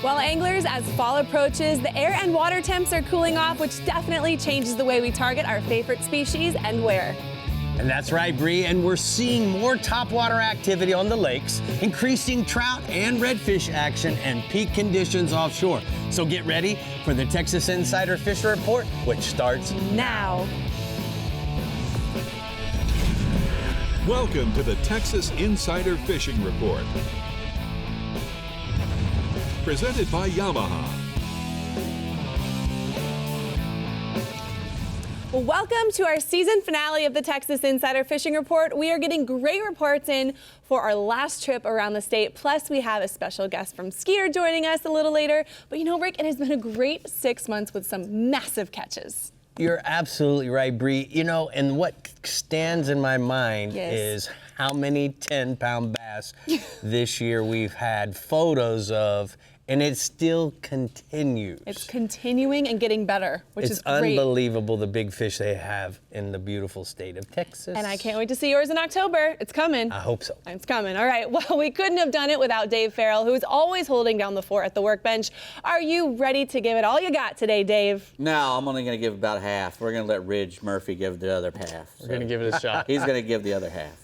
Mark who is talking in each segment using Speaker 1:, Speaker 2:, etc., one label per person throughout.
Speaker 1: Well, anglers, as fall approaches, the air and water temps are cooling off, which definitely changes the way we target our favorite species and where.
Speaker 2: And that's right, Brie, and we're seeing more topwater activity on the lakes, increasing trout and redfish action, and peak conditions offshore. So get ready for the Texas Insider Fishing Report, which starts
Speaker 1: now.
Speaker 3: Welcome to the Texas Insider Fishing Report. Presented by Yamaha.
Speaker 1: Well, welcome to our season finale of the Texas Insider Fishing Report. We are getting great reports in for our last trip around the state. Plus, we have a special guest from Skier joining us a little later. But you know, Rick, it has been a great 6 months with some massive catches.
Speaker 2: You're absolutely right, Brie. You know, and what stands in my mind is how many 10-pound bass this year we've had photos of, and it still continues.
Speaker 1: It's continuing and getting better, which is great.
Speaker 2: It's unbelievable the big fish they have in the beautiful state of Texas.
Speaker 1: And I can't wait to see yours in October. It's coming.
Speaker 2: I hope so.
Speaker 1: It's coming. All right. Well, we couldn't have done it without Dave Farrell, who is always holding down the fort at the workbench. Are you ready to give it all you got today, Dave?
Speaker 4: No, I'm only going to give about half. We're going to let Ridge Murphy give the other half.
Speaker 2: We're going to give it a shot.
Speaker 4: He's going to give the other half.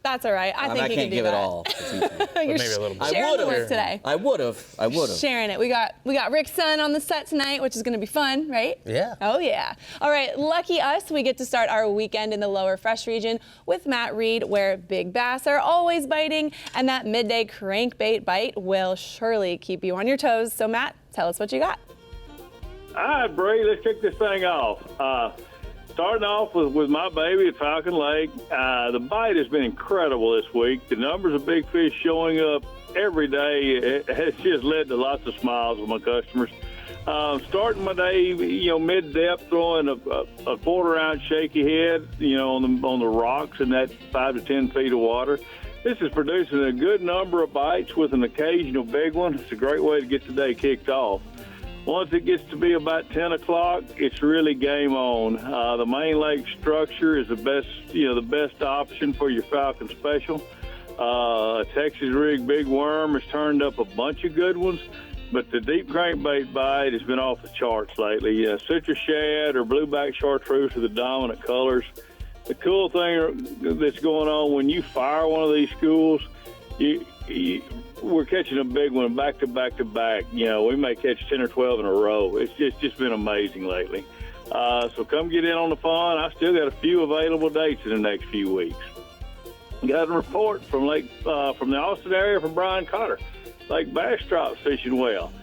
Speaker 1: That's all right. I think
Speaker 4: I
Speaker 1: you
Speaker 4: can't
Speaker 1: can do
Speaker 4: give
Speaker 1: that.
Speaker 4: it all.
Speaker 1: You're
Speaker 2: maybe a little bit.
Speaker 1: sharing the work today.
Speaker 4: I would have.
Speaker 1: Sharing it. We got Rick's son on the set tonight, which is going to be fun, right?
Speaker 2: Yeah.
Speaker 1: Oh yeah. All right. Lucky us, we get to start our weekend in the lower fresh region with Matt Reed, where big bass are always biting, and that midday crankbait bite will surely keep you on your toes. So Matt, tell us what you got.
Speaker 5: All right, Brie, let's kick this thing off. Starting off with my baby at Falcon Lake, the bite has been incredible this week. The numbers of big fish showing up every day it has just led to lots of smiles with my customers. Starting my day, mid-depth, throwing a quarter-ounce shaky head, on the rocks in that 5 to 10 feet of water. This is producing a good number of bites with an occasional big one. It's a great way to get the day kicked off. Once it gets to be about 10 o'clock, it's really game on. The main lake structure is the best option for your Falcon Special. Texas rig big worm has turned up a bunch of good ones, but the deep crankbait bite has been off the charts lately. Citrus shad or blueback chartreuse are the dominant colors. The cool thing that's going on when you fire one of these schools, we're catching a big one back to back to back. We may catch 10 or 12 in a row. It's just been amazing lately. So come get in on the fun. I still got a few available dates in the next few weeks. Got a report from the Austin area from Brian Cotter. Lake bass trout fishing well.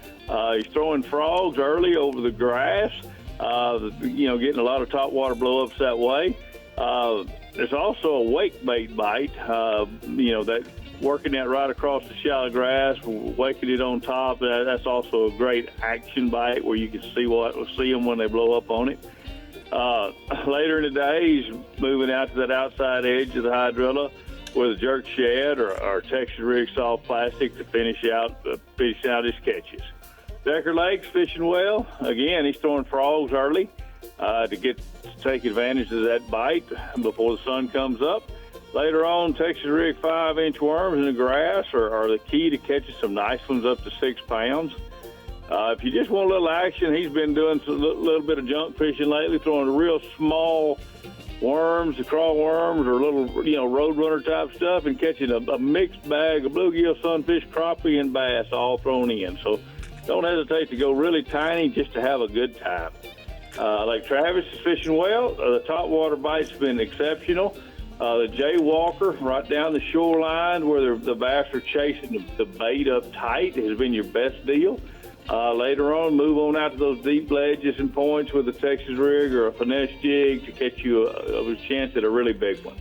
Speaker 5: He's throwing frogs early over the grass. Getting a lot of topwater blow-ups that way. There's also a wake bait bite. That working that right across the shallow grass, waking it on top. That's also a great action bite where you can see them when they blow up on it. Later in the day, he's moving out to that outside edge of the hydrilla with a jerk shad or Texas rig soft plastic to finish out his catches. Decker Lake's fishing well. Again, he's throwing frogs early to take advantage of that bite before the sun comes up. Later on, Texas rig 5-inch worms in the grass are the key to catching some nice ones up to 6 pounds. If you just want a little action, he's been doing a little bit of junk fishing lately, throwing real small worms, the crawl worms, or little, roadrunner type stuff, and catching a mixed bag of bluegill, sunfish, crappie, and bass all thrown in. So don't hesitate to go really tiny just to have a good time. Lake Travis is fishing well. The topwater bite's been exceptional. The Jaywalker right down the shoreline where the bass are chasing the bait up tight has been your best deal. Later on, move on out to those deep ledges and points with a Texas rig or a finesse jig to catch you a chance at a really big one.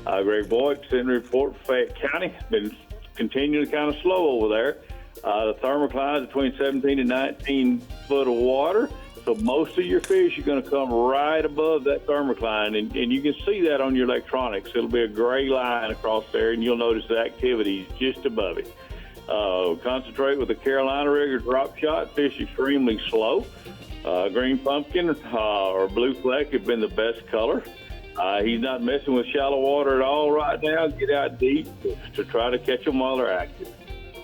Speaker 5: Greg Boyd sent a report for Fayette County. Been continuing kind of slow over there. The thermocline is between 17 and 19 foot of water. So most of your fish are going to come right above that thermocline, and you can see that on your electronics. It'll be a gray line across there, and you'll notice the activity is just above it. Concentrate with a Carolina rig or drop shot. Fish extremely slow. Green pumpkin or blue fleck have been the best color. He's not messing with shallow water at all right now. Get out deep to try to catch them while they're active.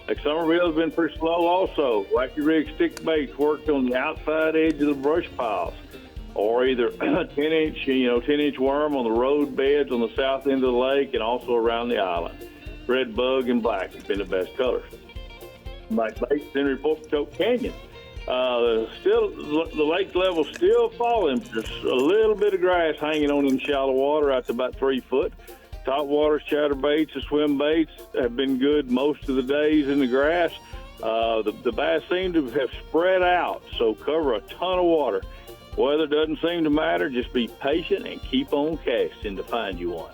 Speaker 5: Like Somerville's been pretty slow also. Wacky rig stick baits worked on the outside edge of the brush piles, or either 10-inch worm on the road beds on the south end of the lake and also around the island. Red bug and black have been the best colors. Like baits in Report Choke Canyon. Still, the lake level's still falling. Just a little bit of grass hanging on in shallow water out to about 3 foot. Top waters, chatterbaits, and swim baits have been good most of the days in the grass. The bass seem to have spread out, so cover a ton of water. Weather doesn't seem to matter. Just be patient and keep on casting to find you one.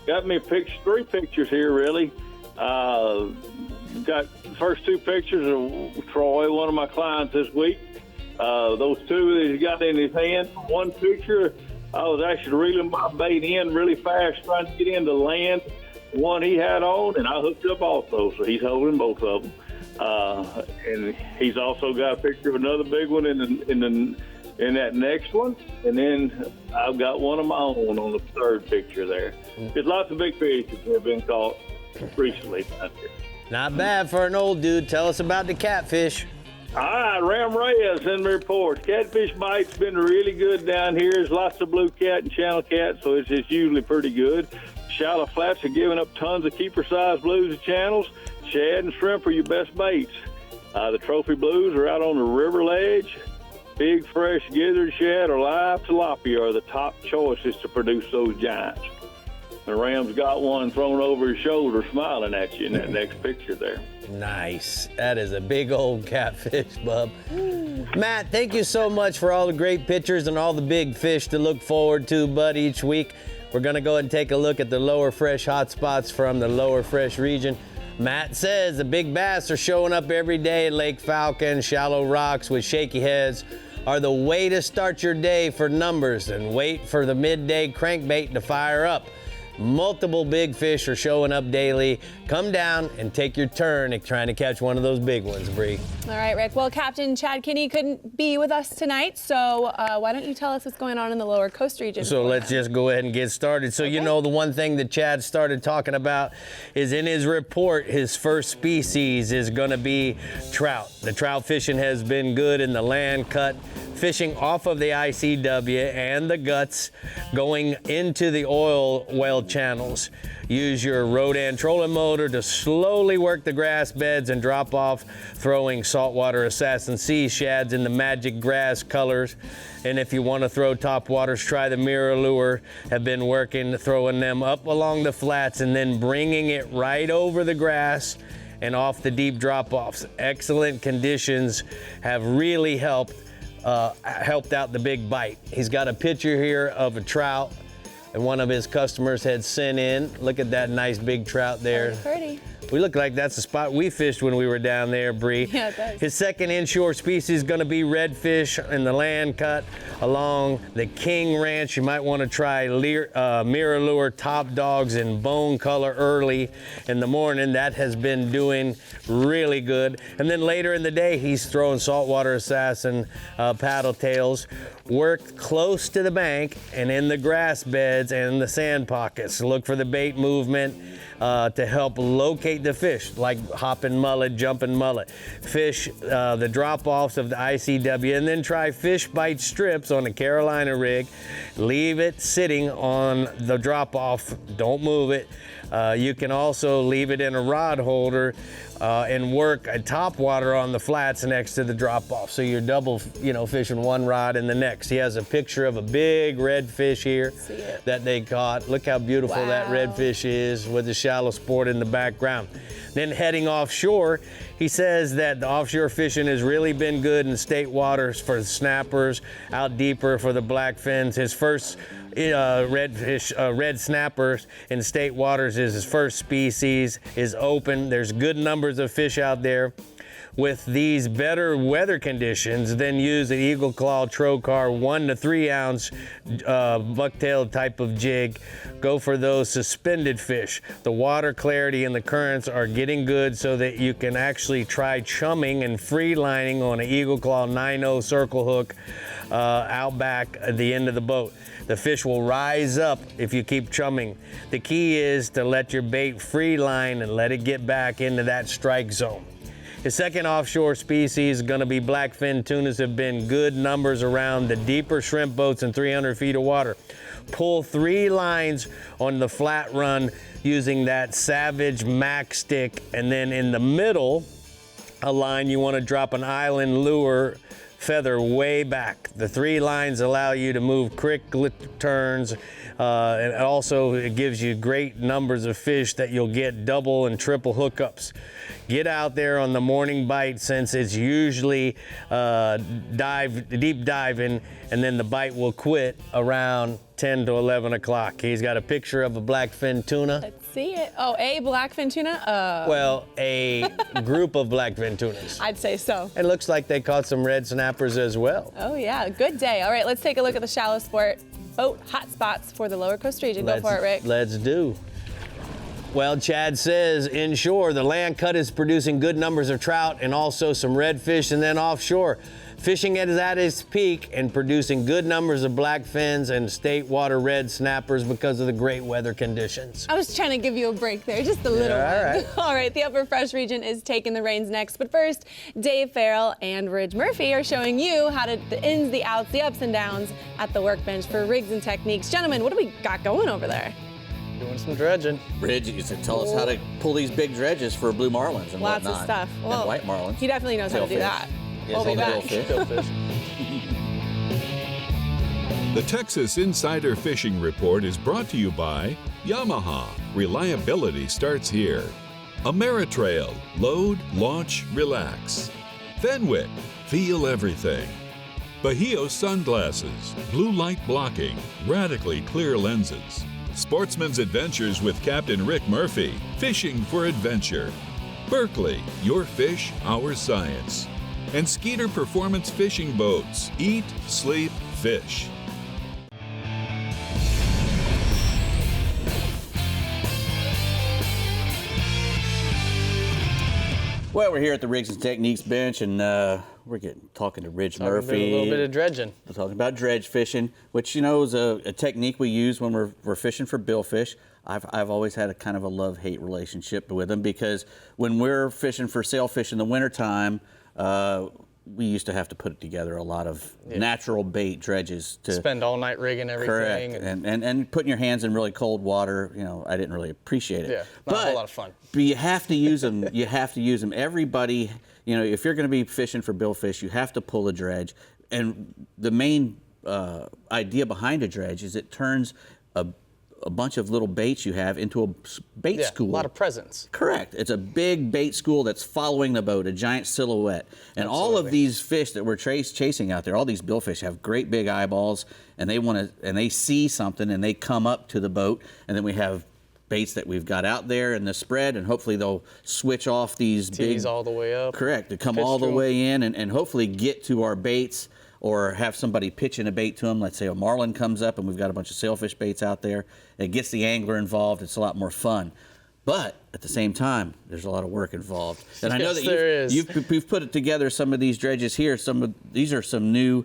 Speaker 5: Got me 3 pictures here, really. Got the first 2 pictures of Troy, one of my clients this week. Those 2 that he's got in his hand. One picture, I was actually reeling my bait in really fast, trying to get into land. One he had on, and I hooked up also, so he's holding both of them. And he's also got a picture of another big one in that next one. And then I've got one of my own on the 3rd picture there. There's lots of big fish that have been caught recently out there.
Speaker 2: Not bad for an old dude. Tell us about the catfish.
Speaker 5: All right, Ram Reyes in the report. Catfish bite's been really good down here. There's lots of blue cat and channel cat, so it's usually pretty good. Shallow flats are giving up tons of keeper-sized blues and channels. Shad and shrimp are your best baits. The trophy blues are out on the river ledge. Big, fresh gizzard shad or live tilapia are the top choices to produce those giants. The Ram's got one thrown over his shoulder smiling at you in that next picture there.
Speaker 2: Nice. That is a big old catfish, bub. Matt, thank you so much for all the great pictures and all the big fish to look forward to, bud, each week. We're going to go ahead and take a look at the lower fresh hotspots from the lower fresh region. Matt says the big bass are showing up every day in Lake Falcon. Shallow rocks with shaky heads are the way to start your day for numbers, and wait for the midday crankbait to fire up. Multiple big fish are showing up daily. Come down and take your turn at trying to catch one of those big ones, Brie.
Speaker 1: All right, Rick. Well, Captain Chad Kinney couldn't be with us tonight, so why don't you tell us what's going on in the lower coast region?
Speaker 2: So let's just go ahead and get started. So,
Speaker 1: Okay.
Speaker 2: the one thing that Chad started talking about is in his report, his first species is going to be trout. The trout fishing has been good in the land cut, fishing off of the ICW and the guts, going into the oil well channels. Use your Rodan trolling motor to slowly work the grass beds and drop off, throwing saltwater assassin sea shads in the magic grass colors. And if you want to throw top waters, try the mirror lure. Have been working, throwing them up along the flats and then bringing it right over the grass and off the deep drop-offs. Excellent conditions have really helped out the big bite. He's got a picture here of a trout and one of his customers had sent in. Look at that nice big trout there.
Speaker 1: That's pretty.
Speaker 2: We look like that's the spot we fished when we were down there, Bree.
Speaker 1: Yeah, it does.
Speaker 2: His second inshore species is going to be redfish in the land cut along the King Ranch. You might want to try mirror lure top dogs in bone color early in the morning. That has been doing really good. And then later in the day, he's throwing saltwater assassin paddle tails. Work close to the bank and in the grass beds and the sand pockets. Look for the bait movement to help locate the fish, like hopping mullet, jumping mullet. Fish the drop-offs of the ICW, and then try fish bite strips on a Carolina rig. Leave it sitting on the drop-off. Don't move it. You can also leave it in a rod holder and work a top water on the flats next to the drop-off. So you're double, fishing one rod and the next. He has a picture of a big redfish here that they caught. Look how beautiful that redfish is with the shallow sport in the background. Then heading offshore, he says that the offshore fishing has really been good in state waters for the snappers, out deeper for the blackfins. His first red snappers in state waters is his first species, is open. There's good numbers of fish out there. with these better weather conditions, then use an Eagle Claw Trocar 1 to 3 ounce bucktail type of jig. Go for those suspended fish. The water clarity and the currents are getting good so that you can actually try chumming and free lining on an Eagle Claw 9.0 circle hook out back at the end of the boat. The fish will rise up if you keep chumming. The key is to let your bait free line and let it get back into that strike zone. The second offshore species is going to be blackfin tunas. Have been good numbers around the deeper shrimp boats in 300 feet of water. Pull 3 lines on the flat run using that Savage Mac stick, and then in the middle, a line you want to drop an island lure feather way back. The 3 lines allow you to move quick turns, and also it gives you great numbers of fish that you'll get double and triple hookups. Get out there on the morning bite, since it's usually deep diving, and then the bite will quit around 10 to 11 o'clock. He's got a picture of a blackfin tuna.
Speaker 1: Let's see it. Oh, a blackfin tuna?
Speaker 2: Well, a group of blackfin tunas.
Speaker 1: I'd say so.
Speaker 2: It looks like they caught some red snappers as well.
Speaker 1: Oh yeah, good day. All right, let's take a look at the shallow sport boat hotspots for the Lower Coast region. Go for it, Rick.
Speaker 2: Let's do. Well, Chad says inshore, the land cut is producing good numbers of trout and also some redfish, and then offshore, fishing is at its peak and producing good numbers of blackfins and state water red snappers because of the great weather conditions.
Speaker 1: I was trying to give you a break there, just a little one.
Speaker 2: All right.
Speaker 1: All right, the Upper Fresh region is taking the reins next, but first, Dave Farrell and Ridge Murphy are showing you how to the ins, the outs, the ups and downs at the workbench for rigs and techniques. Gentlemen, what do we got going over there?
Speaker 6: Doing some dredging.
Speaker 4: Ridge used to tell us how to pull these big dredges for blue marlins and
Speaker 1: Lots
Speaker 4: whatnot.
Speaker 1: of stuff. Well,
Speaker 4: and white marlins.
Speaker 1: He definitely knows how to do
Speaker 4: Billfish.
Speaker 1: that.
Speaker 4: Yes,
Speaker 1: We'll be
Speaker 4: only
Speaker 1: back.
Speaker 4: billfish.
Speaker 3: The Texas Insider Fishing Report is brought to you by Yamaha. Reliability starts here. Marit Trail. Load, launch, relax. Fenwick. Feel everything. Bahio Sunglasses. Blue light blocking. Radically clear lenses. Sportsman's Adventures with Captain Rick Murphy. Fishing for adventure. Berkeley. Your fish, our science. And Skeeter Performance Fishing Boats. Eat, sleep, fish.
Speaker 4: Well, we're here at the Rigs and Techniques bench, and we're talking to Ridge Murphy.
Speaker 6: A little bit of dredging.
Speaker 4: We're talking about dredge fishing, which, you know, is a technique we use when we're fishing for billfish. I've always had a kind of a love-hate relationship with them, because when we're fishing for sailfish in the wintertime, we used to have to put together a lot of natural bait dredges to
Speaker 6: spend all night rigging everything.
Speaker 4: Correct, and putting your hands in really cold water. You know, I didn't really appreciate it.
Speaker 6: Yeah, not a whole lot of fun.
Speaker 4: But you have to use them. You have to use them. Everybody, you know, if you're going to be fishing for billfish, you have to pull a dredge. And the main idea behind a dredge is it turns a bunch of little baits you have into a bait school.
Speaker 6: A lot of presence.
Speaker 4: Correct. It's a big bait school that's following the boat, a giant silhouette. And all of these fish that we're chasing out there, all these billfish have great big eyeballs, and they see something and they come up to the boat, and then we have baits that we've got out there in the spread, and hopefully they'll switch off these
Speaker 6: Tees all the way up.
Speaker 4: Correct. To come all the way in and hopefully get to our baits, or have somebody pitching a bait to them. Let's say a marlin comes up and we've got a bunch of sailfish baits out there. It gets the angler involved. It's a lot more fun. But at the same time, there's a lot of work involved. And I know that you've put together some of these dredges here. These are some new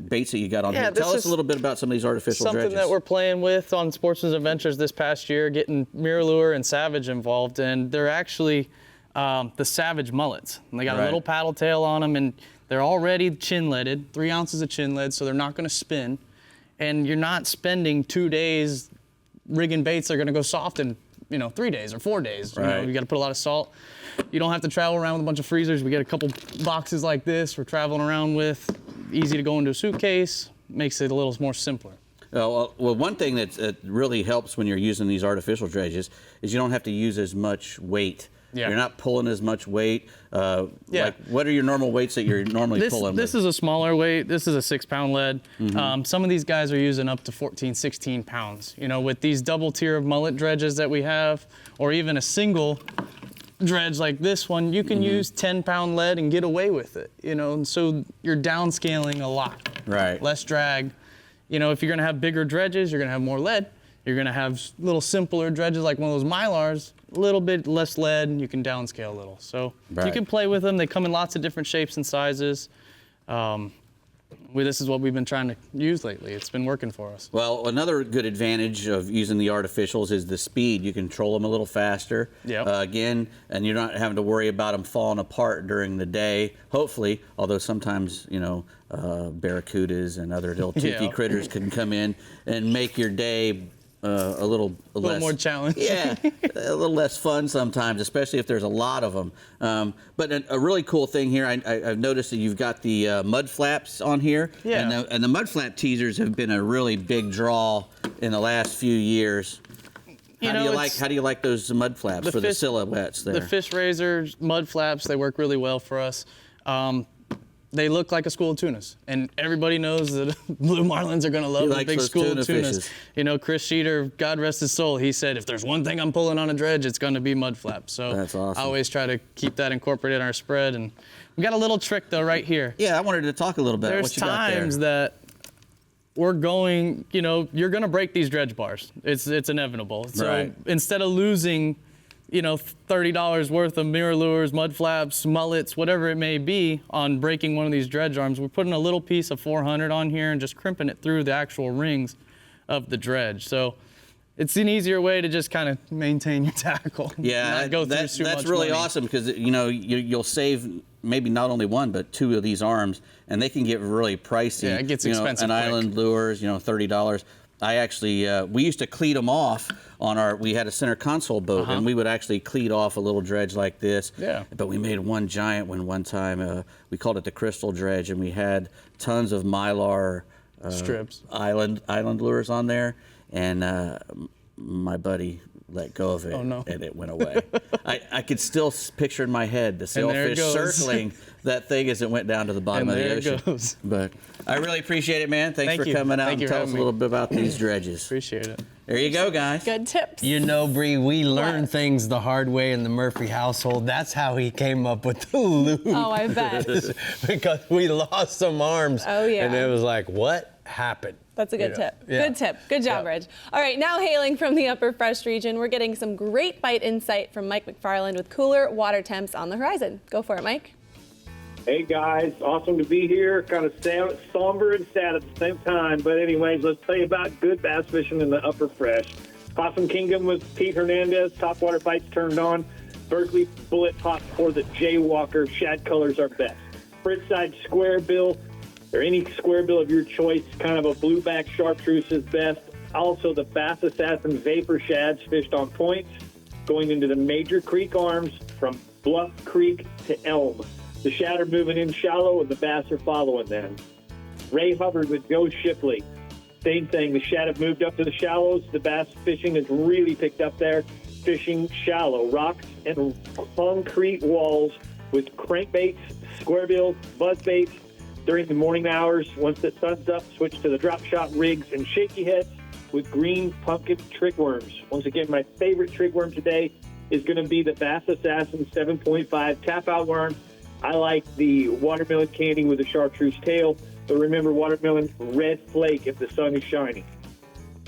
Speaker 4: baits that you got on here. Tell us a little bit about some of these artificial dredges.
Speaker 6: Something that we're playing with on Sportsman's Adventures this past year, getting MirrOlure and Savage involved, and they're actually the Savage mullets. And they got a little paddle tail on them, and they're already chin-leaded, 3 ounces of chin lead, so they're not going to spin. And you're not spending 2 days rigging baits that are going to go soft in 3 days or 4 days. You know, you got to put a lot of salt. You don't have to travel around with a bunch of freezers. We get a couple boxes like this we're traveling around with. Easy to go into a suitcase. Makes it a little more simpler.
Speaker 4: Well, one thing that really helps when you're using these artificial dredges is you don't have to use as much weight. Yeah. You're not pulling as much weight. Like, what are your normal weights that you're normally pulling?
Speaker 6: This is a smaller weight. This is a 6-pound lead.
Speaker 4: Mm-hmm.
Speaker 6: Some of these guys are using up to 14, 16 pounds. You know, with these double tier of mullet dredges that we have, or even a single dredge like this one, you can use 10-pound lead and get away with it, you know, and so you're downscaling a lot.
Speaker 4: Right.
Speaker 6: Less drag. You know, if you're gonna have bigger dredges, you're gonna have more lead. You're gonna have little simpler dredges like one of those Mylars, a little bit less lead, and you can downscale a little. So you can play with them. They come in lots of different shapes and sizes. This is what we've been trying to use lately. It's been working for us.
Speaker 4: Well, another good advantage of using the artificials is the speed. You control them a little faster.
Speaker 6: Yep.
Speaker 4: Again, and you're not having to worry about them falling apart during the day, hopefully, although sometimes, you know, barracudas and other little toothy critters can come in and make your day a little less,
Speaker 6: more challenging.
Speaker 4: Yeah, a little less fun sometimes, especially if there's a lot of them. But a really cool thing here, I've noticed that you've got the mud flaps on here.
Speaker 6: Yeah.
Speaker 4: And the mud flap teasers have been a really big draw in the last few years. How do you like those mud flaps for the silhouettes there?
Speaker 6: The fish raisers, mud flaps, they work really well for us. They look like a school of tunas, and everybody knows that blue marlins are going to love the big school of tunas. You know, Chris Sheeter, God rest his soul, he said, if there's one thing I'm pulling on a dredge, it's going to be mud flaps. So
Speaker 4: that's awesome.
Speaker 6: I always try to keep that incorporated in our spread. And we got a little trick though right here.
Speaker 4: Yeah, I wanted to talk a little bit.
Speaker 6: There's
Speaker 4: what you got there.
Speaker 6: times that we're going, you know, you're going to break these dredge bars. It's inevitable. So instead of losing, you know, $30 worth of mirror lures, mud flaps, mullets, whatever it may be on breaking one of these dredge arms, we're putting a little piece of 400 on here and just crimping it through the actual rings of the dredge. So it's an easier way to just kind of maintain your tackle.
Speaker 4: Yeah, that's really awesome because, you know, you'll save maybe not only one, but two of these arms, and they can get really pricey.
Speaker 6: Yeah, it gets expensive
Speaker 4: quick. Island lures, you know, $30. I actually, we used to cleat them off on we had a center console boat, and we would actually cleat off a little dredge like this.
Speaker 6: Yeah.
Speaker 4: But we made one giant one time. We called it the Crystal Dredge, and we had tons of Mylar
Speaker 6: strips,
Speaker 4: island lures on there, and my buddy let go of it, and it went away. I could still picture in my head the sailfish circling that thing as it went down to the bottom of the ocean.
Speaker 6: Goes.
Speaker 4: But I really appreciate it, man. Thanks for coming out and tell us a little bit about these dredges.
Speaker 6: Appreciate it.
Speaker 4: There you go, guys.
Speaker 1: Good tips.
Speaker 2: You know, Brie, we learn things the hard way in the Murphy household. That's how he came up with the lube.
Speaker 1: Oh, I bet.
Speaker 2: Because we lost some arms.
Speaker 1: Oh, yeah.
Speaker 2: And it was like, what happened?
Speaker 1: That's a good tip.
Speaker 2: Yeah.
Speaker 1: Good tip. Good job, Reg. All right, now hailing from the Upper Fresh region, we're getting some great bite insight from Mike McFarland with cooler water temps on the horizon. Go for it, Mike.
Speaker 7: Hey, guys. Awesome to be here. Kind of somber and sad at the same time. But anyways, let's tell you about good bass fishing in the Upper Fresh. Possum Kingdom with Pete Hernandez. Topwater bites turned on. Berkeley Bullet Pop or the Jaywalker. Shad colors are best. Frittside Square Bill or any square bill of your choice. Kind of a blueback chartreuse is best. Also, the Bass Assassin Vapor Shads fished on points going into the major creek arms from Bluff Creek to Elm. The shad are moving in shallow, and the bass are following them. Ray Hubbard with Joe Shipley. Same thing. The shad have moved up to the shallows. The bass fishing has really picked up there. Fishing shallow. Rocks and concrete walls with crankbaits, squarebills, buzzbaits. During the morning hours, once the sun's up, switch to the drop shot rigs and shaky heads with green pumpkin trickworms. Once again, my favorite trickworm today is going to be the Bass Assassin 7.5 tap-out worm. I like the watermelon candy with a chartreuse tail, but remember watermelon red flake if the sun is shining.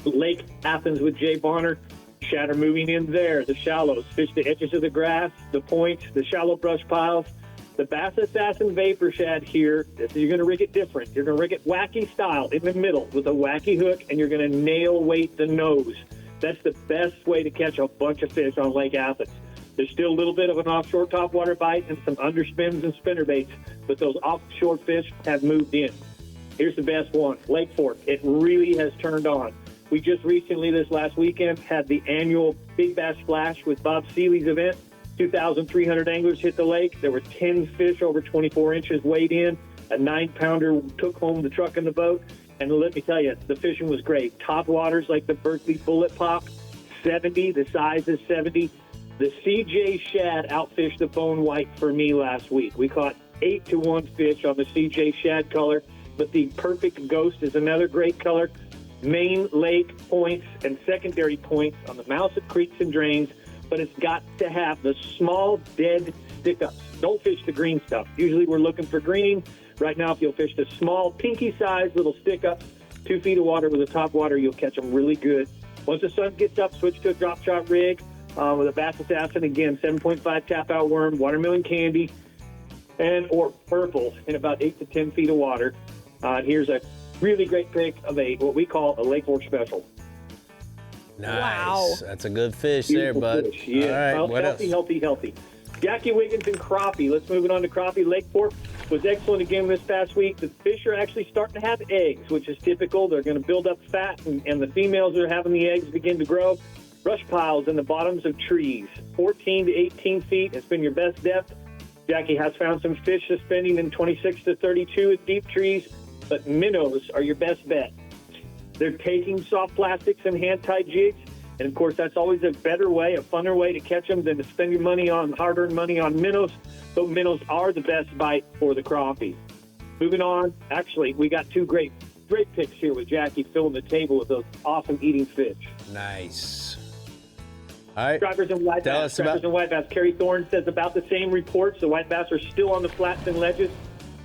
Speaker 7: Lake Athens with Jay Bonner. Shad are moving in there. The shallows fish the edges of the grass, the points, the shallow brush piles. The Bass Assassin Vapor Shad here, you're going to rig it different. You're going to rig it wacky style in the middle with a wacky hook, and you're going to nail weight the nose. That's the best way to catch a bunch of fish on Lake Athens. There's still a little bit of an offshore topwater bite and some underspins and spinnerbaits, but those offshore fish have moved in. Here's the best one, Lake Fork. It really has turned on. We just recently, this last weekend, had the annual Big Bass Splash with Bob Seeley's event. 2,300 anglers hit the lake. There were 10 fish over 24 inches weighed in. A 9-pounder took home the truck and the boat. And let me tell you, the fishing was great. Top waters like the Berkeley Bullet Pop, 70. The size is 70. The CJ Shad outfished the bone white for me last week. We caught 8-1 fish on the CJ Shad color, but the Perfect Ghost is another great color. Main lake points and secondary points on the mouths of creeks and drains but it's got to have the small, dead stick-ups. Don't fish the green stuff. Usually we're looking for green. Right now, if you'll fish the small, pinky-sized little stick-ups, 2 feet of water with a top water, you'll catch them really good. Once the sun gets up, switch to a drop shot rig with a Bass Assassin. Again, 7.5 tap-out worm, watermelon candy, or purple in about 8 to 10 feet of water. Here's a really great pick of what we call a Lake Fork special.
Speaker 2: Nice.
Speaker 1: Wow.
Speaker 2: That's a good fish
Speaker 7: Beautiful
Speaker 2: there, bud.
Speaker 7: fish. Yeah.
Speaker 2: All right,
Speaker 7: Well,
Speaker 2: what
Speaker 7: healthy,
Speaker 2: else?
Speaker 7: healthy, healthy. Jackie Wiggins and crappie. Let's move it on to crappie. Lake Fork was excellent again this past week. The fish are actually starting to have eggs, which is typical. They're going to build up fat, and the females are having the eggs begin to grow. Brush piles in the bottoms of trees, 14 to 18 feet. It's been your best depth. Jackie has found some fish suspending in 26 to 32 at deep trees, but minnows are your best bet. They're taking soft plastics and hand-tied jigs. And, of course, that's always a better way, a funner way to catch them than to spend your money on hard-earned money on minnows. But minnows are the best bite for the crappie. Moving on, actually, we got 2 great picks here with Jackie filling the table with those awesome eating fish.
Speaker 2: Nice. All right.
Speaker 7: Stripers and white
Speaker 2: Tell
Speaker 7: bass.
Speaker 2: us about-
Speaker 7: Stripers and white bass. Kerry Thorne says about the same reports. The white bass are still on the flats and ledges,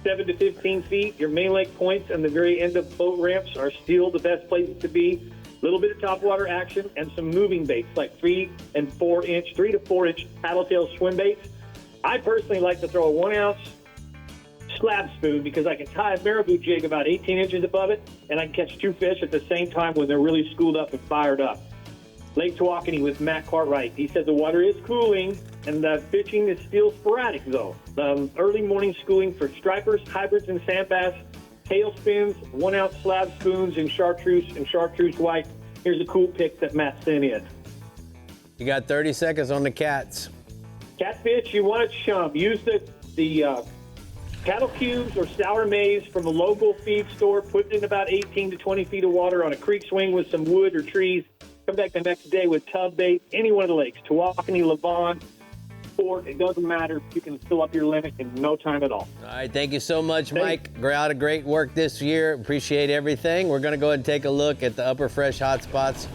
Speaker 7: 7 to 15 feet. Your main lake points and the very end of boat ramps are still the best places to be. A little bit of topwater action and some moving baits like 3 to 4 inch paddle tail swim baits. I personally like to throw a 1 ounce slab spoon because I can tie a marabou jig about 18 inches above it, and I can catch 2 fish at the same time when they're really schooled up and fired up. Lake Tawakoni with Matt Cartwright. He said the water is cooling and the fishing is still sporadic though. Early morning schooling for stripers, hybrids, and sand bass. Tailspins, 1 ounce slab spoons, and chartreuse white. Here's a cool pick that Matt sent in.
Speaker 2: You got 30 seconds on the cats.
Speaker 7: Catfish, you want to chum. Use the cattle cubes or sour maize from a local feed store. Put it in about 18 to 20 feet of water on a creek swing with some wood or trees. Come back the next day with tub bait, any one of the lakes, Tawakoni, Lavon, Fort. It doesn't matter. You can fill up your limit in no time at all.
Speaker 2: All right, thank you so much, Mike. A lot of great work this year. Appreciate everything. We're going to go ahead and take a look at the upper fresh hotspots.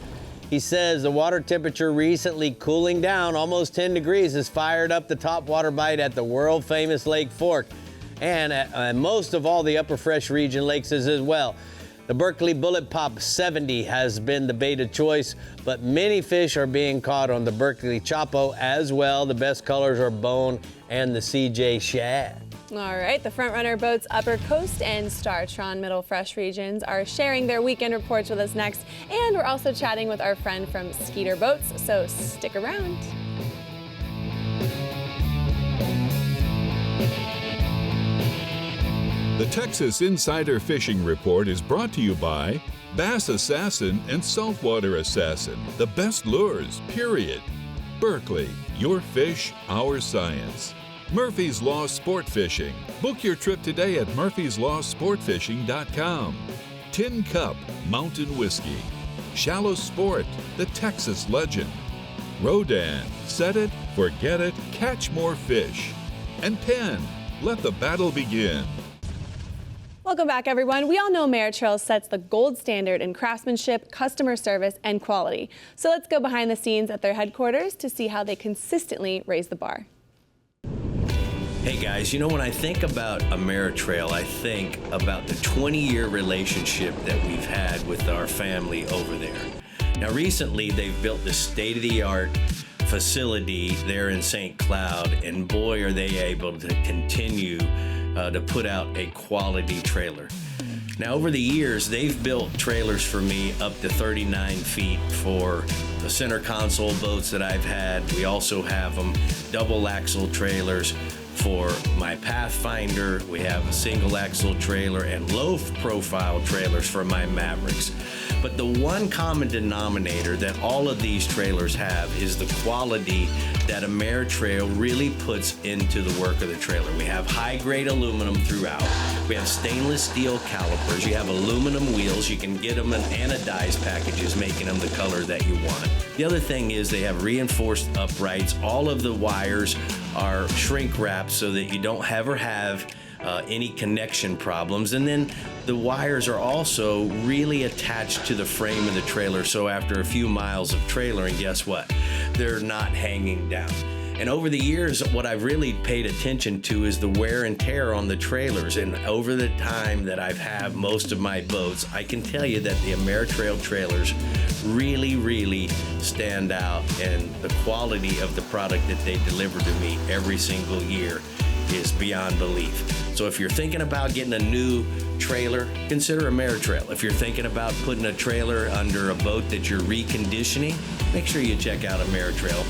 Speaker 2: He says the water temperature recently cooling down almost 10 degrees has fired up the top water bite at the world famous Lake Fork and at most of all the upper fresh region lakes as well. The Berkeley Bullet Pop 70 has been the bait of choice, but many fish are being caught on the Berkeley Chapo as well. The best colors are bone and the CJ Shad.
Speaker 1: All right, the front-runner boats Upper Coast and Startron Middle Fresh regions are sharing their weekend reports with us next, and we're also chatting with our friend from Skeeter Boats, so stick around.
Speaker 3: The Texas Insider Fishing Report is brought to you by Bass Assassin and Saltwater Assassin, the best lures, period. Berkeley, your fish, our science. Murphy's Law Sport Fishing. Book your trip today at murphyslawsportfishing.com. Tin Cup, Mountain Whiskey. Shallow Sport, the Texas legend. Rodan, set it, forget it, catch more fish. And Penn, let the battle begin.
Speaker 1: Welcome back, everyone. We all know Marit Trail sets the gold standard in craftsmanship, customer service, and quality. So let's go behind the scenes at their headquarters to see how they consistently raise the bar.
Speaker 2: Hey guys, you know, when I think about a Marit Trail, I think about the 20-year relationship that we've had with our family over there. Now recently they've built this state-of-the-art facility there in St. Cloud, and boy are they able to continue to put out a quality trailer. Now over the years they've built trailers for me up to 39 feet for the center console boats that I've had. We also have them double axle trailers for my Pathfinder. We have a single axle trailer and low profile trailers for my Mavericks. But the one common denominator that all of these trailers have is the quality that a Marit Trail really puts into the work of the trailer. We have high grade aluminum throughout. We have stainless steel calipers. You have aluminum wheels. You can get them in anodized packages, making them the color that you want. The other thing is they have reinforced uprights. All of the wires are shrink wrapped so that you don't ever have any connection problems. And then the wires are also really attached to the frame of the trailer. So after a few miles of trailering, guess what? They're not hanging down. And over the years, what I've really paid attention to is the wear and tear on the trailers. And over the time that I've had most of my boats, I can tell you that the Marit Trail trailers really, really stand out. And the quality of the product that they deliver to me every single year is beyond belief. So if you're thinking about getting a new trailer, consider a Marit Trail. If you're thinking about putting a trailer under a boat that you're reconditioning, make sure you check out a Marit Trail.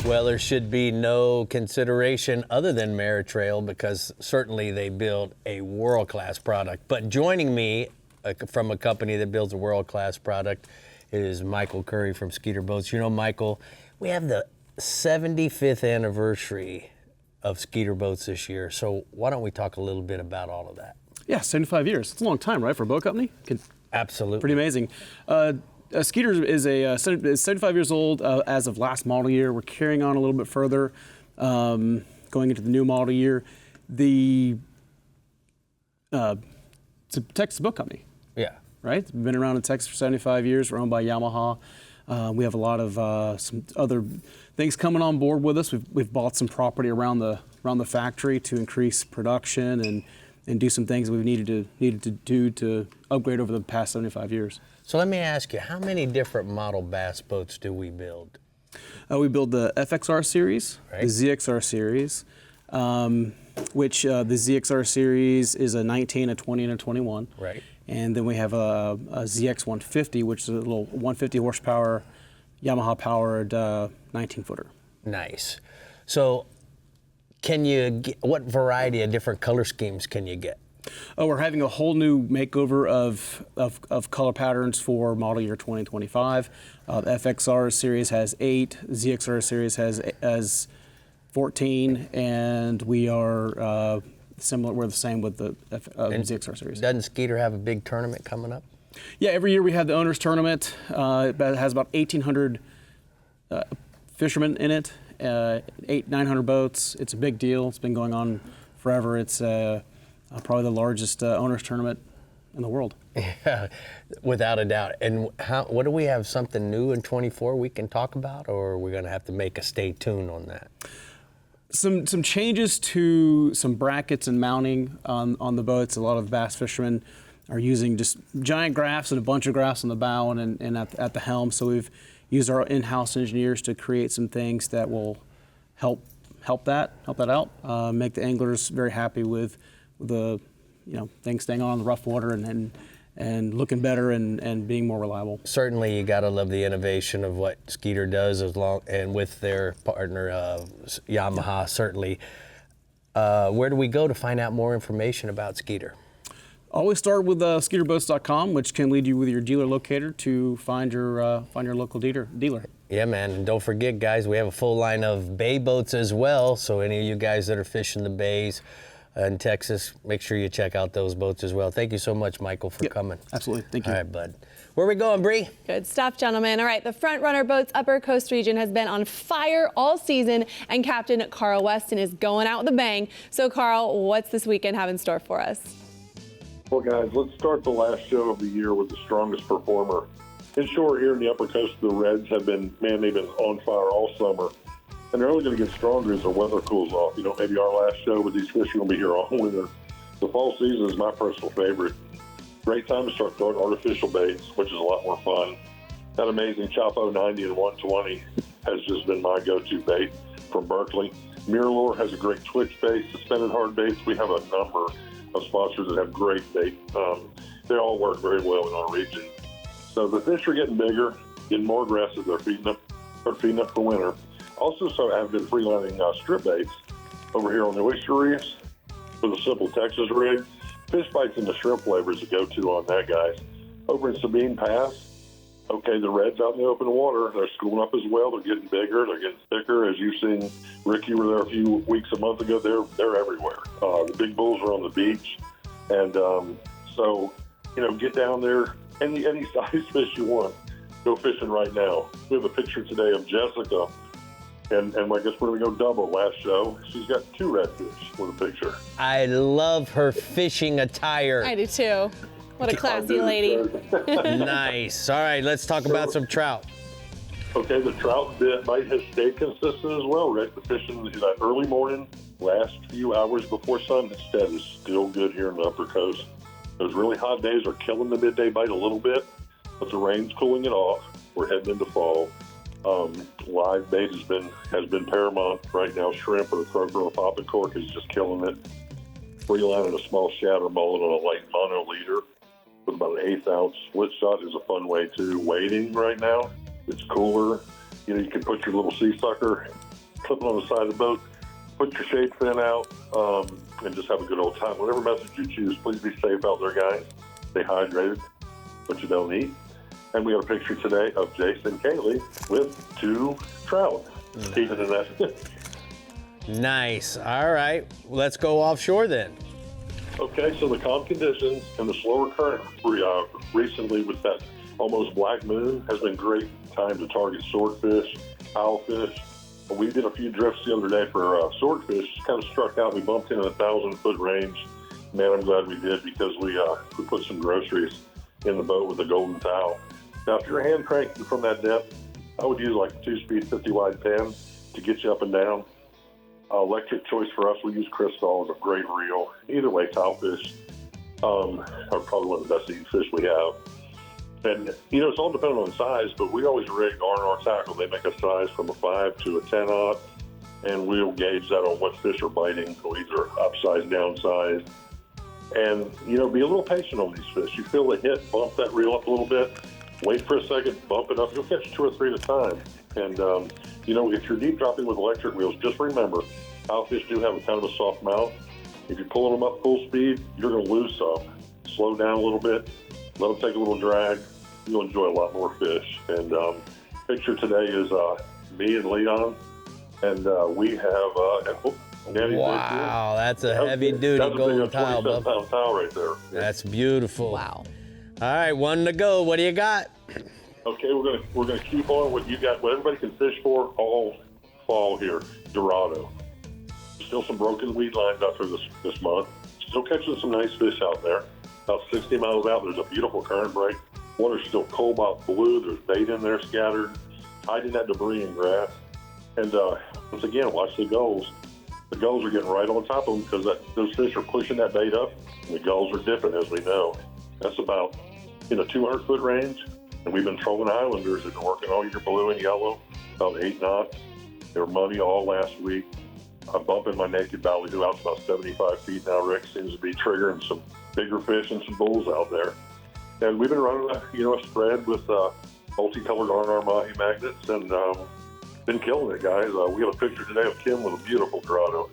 Speaker 2: Well, there should be no consideration other than Marit Trail, because certainly they build a world-class product. But joining me from a company that builds a world-class product is Michael Curry from Skeeter Boats. You know, Michael, we have the 75th anniversary of Skeeter Boats this year. So why don't we talk a little bit about all of that?
Speaker 8: Yeah, 75 years. It's a long time, right, for a boat company?
Speaker 2: Absolutely.
Speaker 8: Pretty amazing. Skeeter is 75 years old as of last model year. We're carrying on a little bit further, going into the new model year. It's a Texas boat company.
Speaker 2: Yeah.
Speaker 8: Right? We've been around in Texas for 75 years. We're owned by Yamaha. We have a lot of some other things coming on board with us. We've bought some property around the factory to increase production and do some things we've needed to do to upgrade over the past 75 years.
Speaker 2: So let me ask you, how many different model bass boats do we build?
Speaker 8: We build the FXR series,
Speaker 2: right,
Speaker 8: the ZXR series, which the ZXR series is a 19, a 20, and a 21.
Speaker 2: Right.
Speaker 8: And then we have a ZX 150, which is a little 150 horsepower, Yamaha powered 19-footer.
Speaker 2: Nice. So what variety of different color schemes can you get?
Speaker 8: Oh, we're having a whole new makeover of color patterns for model year 2025. The FXR series has 8, ZXR series has 14, and we are similar. We're the same with the ZXR series.
Speaker 2: Doesn't Skeeter have a big tournament coming up?
Speaker 8: Yeah, every year we have the owners tournament. It has about 1,800 fishermen in it, 900 boats. It's a big deal. It's been going on forever. It's probably the largest owners tournament in the world.
Speaker 2: Yeah, without a doubt. And what do we have, something new in 24 we can talk about, or are we going to have to make a stay tuned on that?
Speaker 8: Some changes to some brackets and mounting on the boats. A lot of bass fishermen are using just giant graphs and a bunch of graphs on the bow and at the helm. So we've used our in-house engineers to create some things that will help that out, make the anglers very happy with the things staying on the rough water and looking better and being more reliable.
Speaker 2: Certainly, you got to love the innovation of what Skeeter does, and with their partner Yamaha. Certainly, where do we go to find out more information about Skeeter?
Speaker 8: Always start with SkeeterBoats.com, which can lead you with your dealer locator to find your local dealer.
Speaker 2: Yeah, man, and don't forget, guys, we have a full line of bay boats as well. So any of you guys that are fishing the bays in Texas, make sure you check out those boats as well. Thank you so much, Michael, for coming.
Speaker 8: Absolutely. Thank you.
Speaker 2: All right, bud. Where are we going, Brie?
Speaker 1: Good stuff, gentlemen. All right, the Front Runner Boats Upper Coast region has been on fire all season, and Captain Carl Weston is going out with a bang. So, Carl, what's this weekend have in store for us?
Speaker 9: Well, guys, let's start the last show of the year with the strongest performer. Inshore here in the Upper Coast, the Reds have been, they've been on fire all summer. And they're only going to get stronger as the weather cools off. Maybe our last show, but these fish are going to be here all winter. The fall season is my personal favorite. Great time to start throwing artificial baits, which is a lot more fun. That amazing Chapo 90 and 120 has just been my go-to bait from Berkeley. Mirror has a great twitch bait, suspended hard baits. We have a number of sponsors that have great bait. They all work very well in our region. So the fish are getting bigger, getting more aggressive. They're feeding up for winter. Also, I've been freelining strip baits over here on the oyster reefs with a simple Texas rig. Fish bites and the shrimp flavor is a go-to on that, guys. Over in Sabine Pass, the Reds out in the open water, they're schooling up as well. They're getting bigger. They're getting thicker. As you've seen, Rick, you were there a month ago. They're everywhere. The big bulls are on the beach. And get down there. Any size fish you want, go fishing right now. We have a picture today of Jessica And I guess we're going to go double. Last show, she's got 2 redfish with a picture.
Speaker 2: I love her fishing attire.
Speaker 1: I do too. What a classy lady.
Speaker 2: Nice. All right, let's talk about some trout.
Speaker 9: Okay, the trout bite has stayed consistent as well, Rick. The fishing in that early morning, last few hours before sunset is still good here in the Upper Coast. Those really hot days are killing the midday bite a little bit, but the rain's cooling it off. We're heading into fall. Live bait has been paramount right now. Shrimp or the croaker or popping cork is just killing it. Free line and a small shatter mullet on a light mono leader with about an 1/8 ounce split shot is a fun way too. Wading right now, it's cooler. You know, you can put your little sea sucker, clip it on the side of the boat, put your shade fin out, and just have a good old time. Whatever method you choose, please be safe out there, guys. Stay hydrated, but you don't eat. And we have a picture today of Jason and Kaylee with 2 trout. Keeping in that.
Speaker 2: Nice. All right, let's go offshore then.
Speaker 9: Okay, so the calm conditions and the slower current recently with that almost black moon has been great time to target swordfish, owlfish. We did a few drifts the other day for swordfish. Kind of struck out. We bumped in a 1,000-foot range. Man, I'm glad we did because we put some groceries in the boat with a golden towel. Now, if you're hand cranking from that depth, I would use like a 2-speed 50-wide pan to get you up and down. Electric choice for us, we use Crystal as a great reel. Either way, towfish are probably one of the best eating fish we have. And, you know, it's all dependent on size, but we always rig R&R tackle. They make a size from a 5 to a 10-aught, and we'll gauge that on what fish are biting, so either upsize, downsize. And, you know, be a little patient on these fish. You feel the hit, bump that reel up a little bit, wait for a second, bump it up. You'll catch 2 or 3 at a time. And, you know, if you're deep dropping with electric reels, just remember, owlfish do have a kind of a soft mouth. If you're pulling them up full speed, you're going to lose some. Slow down a little bit, let them take a little drag. You'll enjoy a lot more fish. And picture today is me and Leon, and we have Danny.
Speaker 2: Wow, that's a heavy-duty golden towel.
Speaker 9: 27-pound towel right there.
Speaker 2: That's beautiful.
Speaker 1: Wow.
Speaker 2: All right, 1 to go. What do you got?
Speaker 9: Okay, we're gonna keep on what you got. What everybody can fish for all fall here. Dorado. Still some broken weed lines out there this month. Still catching some nice fish out there. About 60 miles out, there's a beautiful current break. Water's still cobalt blue. There's bait in there scattered, hiding that debris and grass. And once again, watch the gulls. The gulls are getting right on top of them because those fish are pushing that bait up, and the gulls are dipping, as we know. That's about 200-foot range. And we've been trolling Islanders and working all year blue and yellow, about 8 knots. They were muddy all last week. I'm bumping my naked ballyhoo out to about 75 feet now. Rick seems to be triggering some bigger fish and some bulls out there. And we've been running a spread with multicolored R&R mahi magnets and been killing it, guys. We got a picture today of Kim with a beautiful Dorado.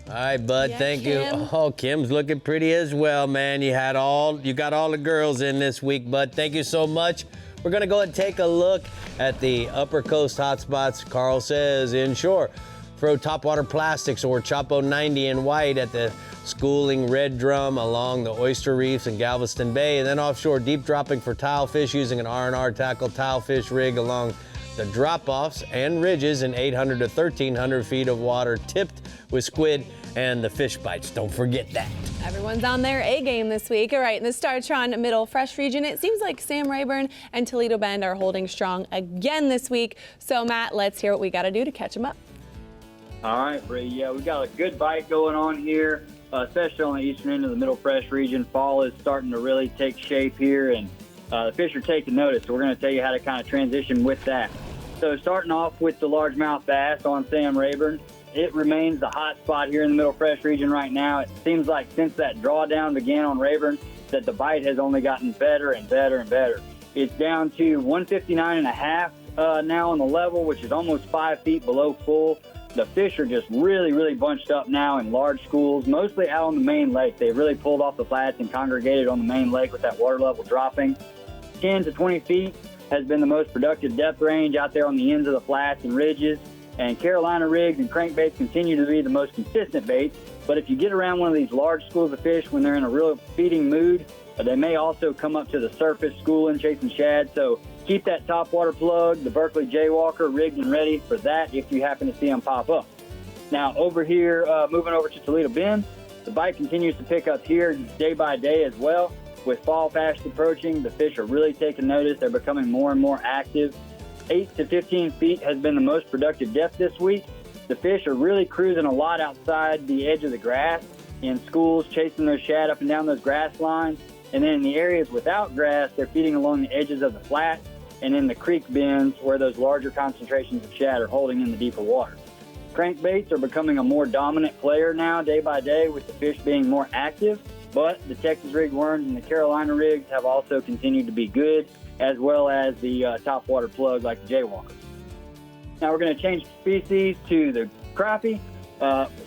Speaker 2: All right, bud, thank
Speaker 1: Kim.
Speaker 2: you. Oh, Kim's looking pretty as well, man. You got all the girls in this week, bud. Thank you so much. We're gonna go and take a look at the Upper Coast hotspots. Carl says inshore, throw topwater plastics or Chapo 90 in white at the schooling red drum along the oyster reefs in Galveston Bay, and then offshore deep dropping for tile fish using an R&R tackle tile fish rig along the drop-offs and ridges in 800 to 1,300 feet of water tipped with squid and the fish bites. Don't forget that.
Speaker 1: Everyone's on their A game this week. All right, in the Startron Middle Fresh region, it seems like Sam Rayburn and Toledo Bend are holding strong again this week. So, Matt, let's hear what we got to do to catch them up.
Speaker 10: All right, Brie. Yeah, we got a good bite going on here, especially on the eastern end of the Middle Fresh region. Fall is starting to really take shape here, and the fish are taking notice. So we're going to tell you how to kind of transition with that. So starting off with the largemouth bass on Sam Rayburn, it remains the hot spot here in the Middle Fresh region right now. It seems like since that drawdown began on Rayburn that the bite has only gotten better and better and better. It's down to 159.5 now on the level, which is almost 5 feet below full. The fish are just really, really bunched up now in large schools, mostly out on the main lake. They've really pulled off the flats and congregated on the main lake with that water level dropping. 10 to 20 feet has been the most productive depth range out there on the ends of the flats and ridges. And Carolina rigs and crankbaits continue to be the most consistent baits. But if you get around one of these large schools of fish when they're in a real feeding mood, they may also come up to the surface schooling, chasing shad. So keep that topwater plug, the Berkeley Jaywalker, rigged and ready for that if you happen to see them pop up. Now, over here, moving over to Toledo Bend, the bite continues to pick up here day by day as well. With fall fast approaching, the fish are really taking notice. They're becoming more and more active. 8 to 15 feet has been the most productive depth this week. The fish are really cruising a lot outside the edge of the grass in schools, chasing those shad up and down those grass lines. And then in the areas without grass, they're feeding along the edges of the flats and in the creek bends where those larger concentrations of shad are holding in the deeper water. Crankbaits are becoming a more dominant player now day by day with the fish being more active, but the Texas rigged worms and the Carolina rigs have also continued to be good, as well as the topwater plug like the Jaywalker. Now we're going to change species to the crappie.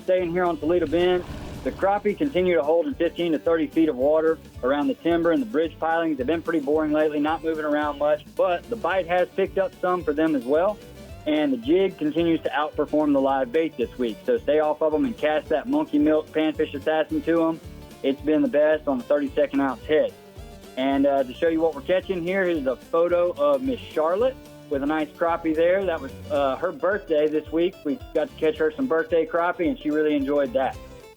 Speaker 10: Staying here on Toledo Bend, the crappie continue to hold in 15 to 30 feet of water around the timber and the bridge pilings. They've been pretty boring lately, not moving around much, but the bite has picked up some for them as well. And the jig continues to outperform the live bait this week. So stay off of them and cast that monkey milk panfish assassin to them. It's been the best on the 32nd ounce head. And to show you what we're catching here, here's a photo of Miss Charlotte with a nice crappie there. That was her birthday this week. We got to catch her some birthday crappie, and she really enjoyed that.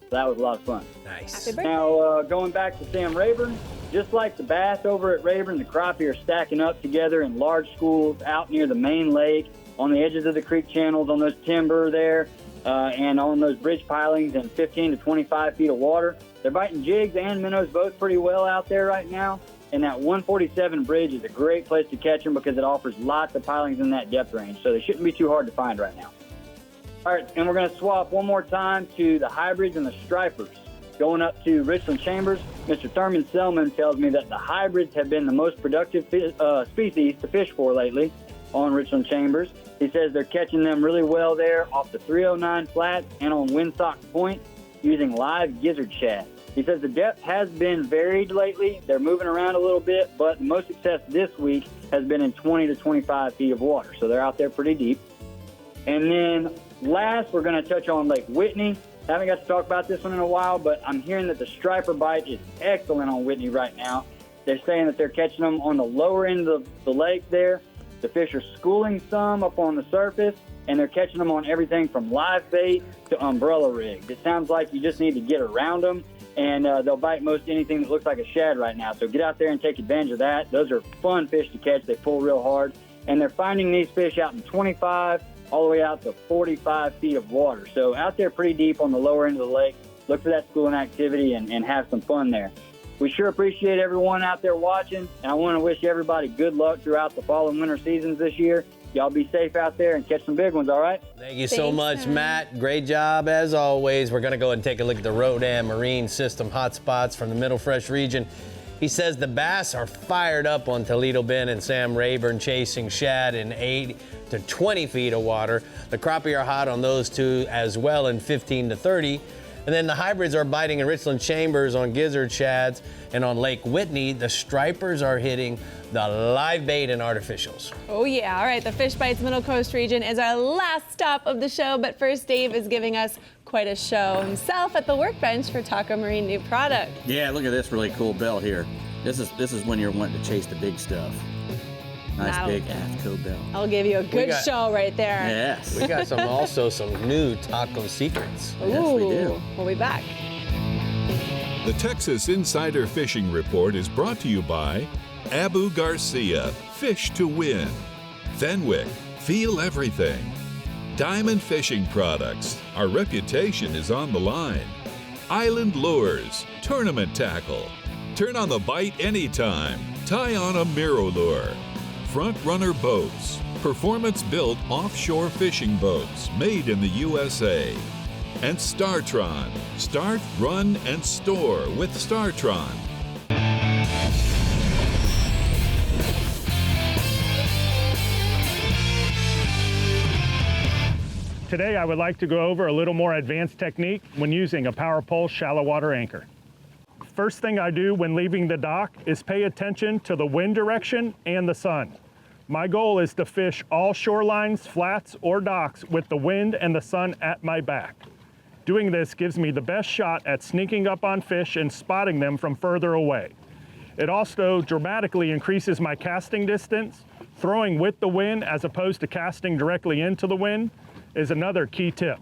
Speaker 10: So that was a lot of fun.
Speaker 2: Nice.
Speaker 10: Now, going back to Sam Rayburn, just like the bass over at Rayburn, the crappie are stacking up together in large schools out near the main lake, on the edges of the creek channels, on those timber there, and on those bridge pilings in 15 to 25 feet of water. They're biting jigs and minnows both pretty well out there right now. And that 147 bridge is a great place to catch them because it offers lots of pilings in that depth range. So they shouldn't be too hard to find right now. All right, and we're going to swap one more time to the hybrids and the stripers. Going up to Richland Chambers, Mr. Thurman Selman tells me that the hybrids have been the most productive species to fish for lately on Richland Chambers. He says they're catching them really well there off the 309 flats and on Windsock Point using live gizzard shad. He says the depth has been varied lately. They're moving around a little bit, but the most success this week has been in 20 to 25 feet of water. So they're out there pretty deep. And then last, we're going to touch on Lake Whitney. I haven't got to talk about this one in a while, but I'm hearing that the striper bite is excellent on Whitney right now. They're saying that they're catching them on the lower end of the lake there. The fish are schooling some up on the surface, and they're catching them on everything from live bait to umbrella rigs. It sounds like you just need to get around them, and they'll bite most anything that looks like a shad right now. So get out there and take advantage of that. Those are fun fish to catch. They pull real hard, and they're finding these fish out in 25 all the way out to 45 feet of water. So out there pretty deep on the lower end of the lake. Look for that schooling activity and have some fun there. We sure appreciate everyone out there watching, and I want to wish everybody good luck throughout the fall and winter seasons this year. Y'all be safe out there and catch some big ones, all right?
Speaker 2: Thank you so much, Matt. Great job as always. We're going to go and take a look at the Rodan Marine System hotspots from the Middle Fresh region. He says the bass are fired up on Toledo Bend and Sam Rayburn, chasing shad in 8 to 20 feet of water. The crappie are hot on those two as well in 15 to 30. And then the hybrids are biting in Richland Chambers on gizzard shads, and on Lake Whitney, the stripers are hitting the live bait and artificials.
Speaker 1: Oh yeah, all right, the Fish Bites Middle Coast region is our last stop of the show, but first Dave is giving us quite a show himself at the workbench for Taco Marine new product.
Speaker 4: Yeah, look at this really cool bell here. This is when you're wanting to chase the big stuff. Nice big AFCO bell.
Speaker 1: I'll give you a good show right there.
Speaker 4: Yes.
Speaker 2: We got some new taco secrets.
Speaker 1: Ooh,
Speaker 4: yes, we do.
Speaker 1: We'll be back.
Speaker 3: The Texas Insider Fishing Report is brought to you by Abu Garcia, Fish to Win. Fenwick, Feel Everything. Diamond Fishing Products, our reputation is on the line. Island Lures, Tournament Tackle. Turn on the bite anytime. Tie on a Miro Lure. Front Runner Boats, performance-built offshore fishing boats made in the USA. And Startron, start, run, and store with Startron.
Speaker 11: Today I would like to go over a little more advanced technique when using a power pole shallow water anchor. First thing I do when leaving the dock is pay attention to the wind direction and the sun. My goal is to fish all shorelines, flats, or docks with the wind and the sun at my back. Doing this gives me the best shot at sneaking up on fish and spotting them from further away. It also dramatically increases my casting distance, Throwing with the wind as opposed to casting directly into the wind is another key tip.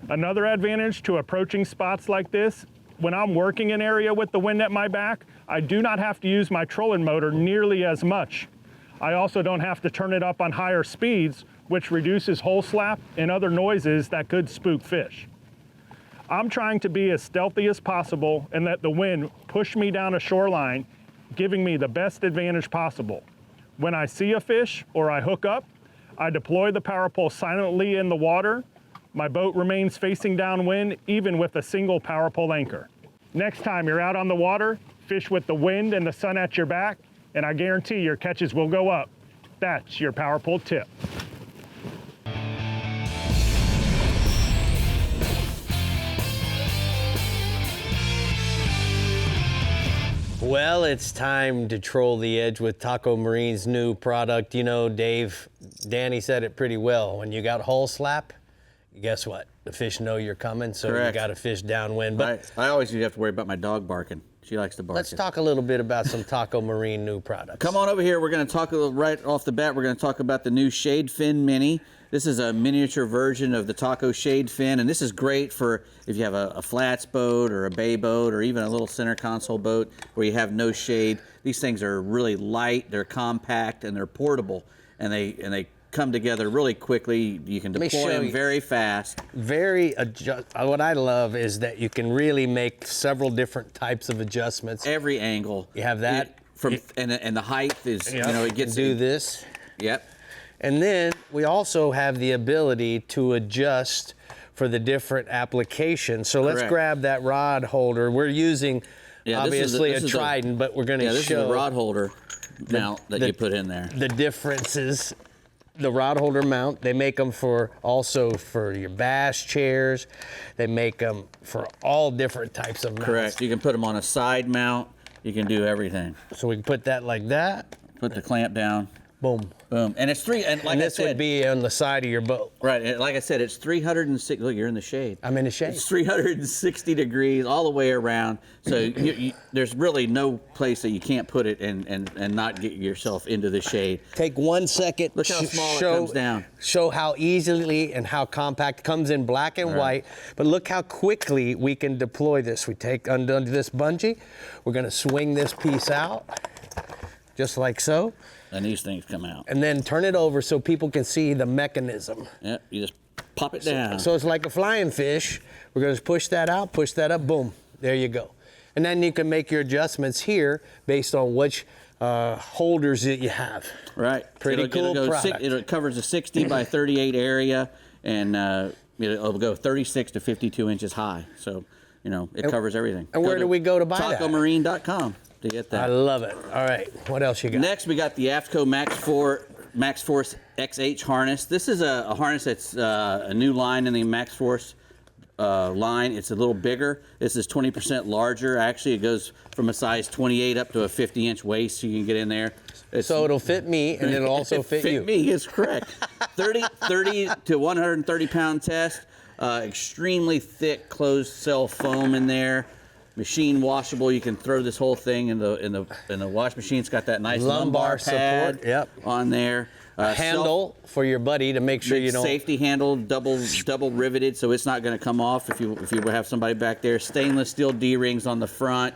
Speaker 11: Another advantage to approaching spots like this, when I'm working an area with the wind at my back, I do not have to use my trolling motor nearly as much. I also don't have to turn it up on higher speeds, which reduces hole slap and other noises that could spook fish. I'm trying to be as stealthy as possible and let the wind push me down a shoreline, giving me the best advantage possible. When I see a fish or I hook up, I deploy the power pole silently in the water. My boat remains facing downwind, even with a single power pole anchor. Next time you're out on the water, fish with the wind and the sun at your back, and I guarantee your catches will go up. That's your power pole tip.
Speaker 2: Well, it's time to troll the edge with Taco Marine's new product. You know, Danny said it pretty well. When you got hole slap, guess what? The fish know you're coming, so
Speaker 4: Correct.
Speaker 2: you got to fish downwind. But
Speaker 4: I always have to worry about my dog barking. She likes to bark.
Speaker 2: let's talk a little bit about some Taco Marine new products.
Speaker 4: Come on over here. We're going to talk a little right off the bat. We're going to talk about the new Shade Fin Mini. This is a miniature version of the Taco Shade Fin, and this is great for if you have a flats boat or a bay boat or even a little center console boat where you have no shade. These things are really light, they're compact, and they're portable, and they come together really quickly. You can deploy them very fast.
Speaker 2: What I love is that you can really make several different types of adjustments.
Speaker 4: Every angle.
Speaker 2: You have that.
Speaker 4: And the height is, it gets
Speaker 2: do this.
Speaker 4: Yep.
Speaker 2: And then we also have the ability to adjust for the different applications. So let's grab that rod holder. We're using obviously a Trident, but we're going to show
Speaker 4: this is a rod holder mount that you put in there.
Speaker 2: The differences. The rod holder mount, they make them also for your bass chairs. They make them for all different types of mounts.
Speaker 4: Correct. You can put them on a side mount. You can do everything.
Speaker 2: So we can put that like that.
Speaker 4: Put the clamp down.
Speaker 2: Boom.
Speaker 4: Boom. And it's
Speaker 2: this would be on the side of your boat.
Speaker 4: Right. And like I said, it's 306. Look, you're in the shade.
Speaker 2: I'm in the shade.
Speaker 4: It's 360 degrees all the way around. So there's really no place that you can't put it and not get yourself into the shade.
Speaker 2: Take 1 second.
Speaker 4: Look how small it comes down.
Speaker 2: Show how easily and how compact. It comes in black and white. But look how quickly we can deploy this. We take under this bungee. We're going to swing this piece out, just like so.
Speaker 4: And these things come out.
Speaker 2: And then turn it over so people can see the mechanism.
Speaker 4: Yep, you just pop it down.
Speaker 2: So it's like a flying fish. We're going to push that out, push that up, boom. There you go. And then you can make your adjustments here based on which holders that you have.
Speaker 4: Right.
Speaker 2: Pretty cool product.
Speaker 4: It covers a 60 by 38 area, and it'll go 36 to 52 inches high. So, it covers everything.
Speaker 2: And where do we go to buy that?
Speaker 4: TacoMarine.com. To get that.
Speaker 2: I love it. All right, what else you got?
Speaker 4: Next, we got the AFTCO Max Force XH harness. This is a harness that's a new line in the Max Force line. It's a little bigger. This is 20% larger. Actually, it goes from a size 28 up to a 50-inch waist, so you can get in there.
Speaker 2: So it'll fit me, and it'll also fit you.
Speaker 4: Fit me is correct. 30 to 130-pound test. Extremely thick closed cell foam in there. Machine washable. You can throw this whole thing in the wash machine. It's got that nice lumbar pad on there.
Speaker 2: Handle for your buddy to make sure you don't.
Speaker 4: Safety handle, double riveted, so it's not going to come off if you have somebody back there. Stainless steel D-rings on the front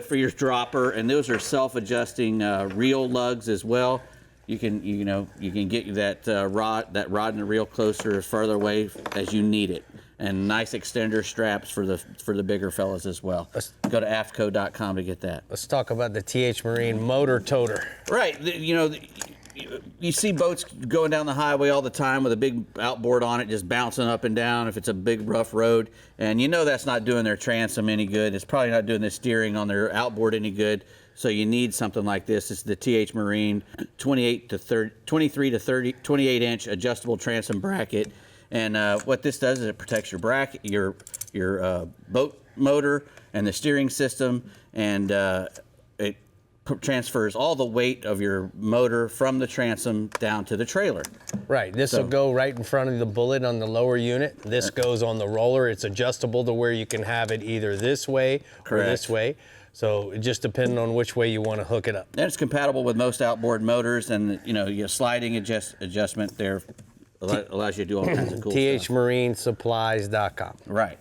Speaker 4: for your dropper, and those are self-adjusting reel lugs as well. You can get that rod and the reel closer or further away as you need it. And nice extender straps for the bigger fellas as well. Let's go to aftco.com to get that.
Speaker 2: Let's talk about the TH Marine motor toter.
Speaker 4: Right. You see boats going down the highway all the time with a big outboard on it, just bouncing up and down if it's a big rough road. And that's not doing their transom any good. It's probably not doing the steering on their outboard any good. So you need something like this. It's the TH Marine 23 to 28-inch adjustable transom bracket. And what this does is it protects your bracket, your boat motor, and the steering system, and it transfers all the weight of your motor from the transom down to the trailer.
Speaker 2: Right. This will go right in front of the bullet on the lower unit. This goes on the roller. It's adjustable to where you can have it either this way or this way. So just depending on which way you want to hook it up.
Speaker 4: And it's compatible with most outboard motors, and your sliding adjustment there allows you to do all kinds of cool stuff.
Speaker 2: thmarinesupplies.com.
Speaker 4: Right.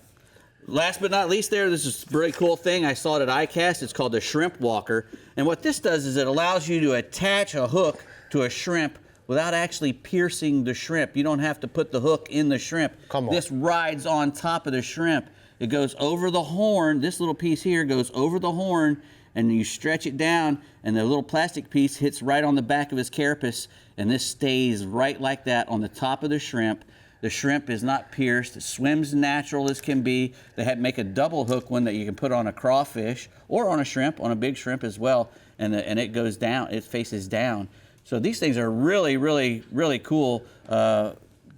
Speaker 4: Last but not least this is a very cool thing. I saw it at iCast. It's called the Shrimp Walker. And what this does is it allows you to attach a hook to a shrimp without actually piercing the shrimp. You don't have to put the hook in the shrimp.
Speaker 2: Come on.
Speaker 4: This rides on top of the shrimp. It goes over the horn. This little piece here goes over the horn, and you stretch it down, and the little plastic piece hits right on the back of his carapace, and this stays right like that on the top of the shrimp. The shrimp is not pierced. It swims natural as can be. They make a double hook one that you can put on a crawfish or on a shrimp, on a big shrimp as well, and it goes down. It faces down. So these things are really, really, really cool.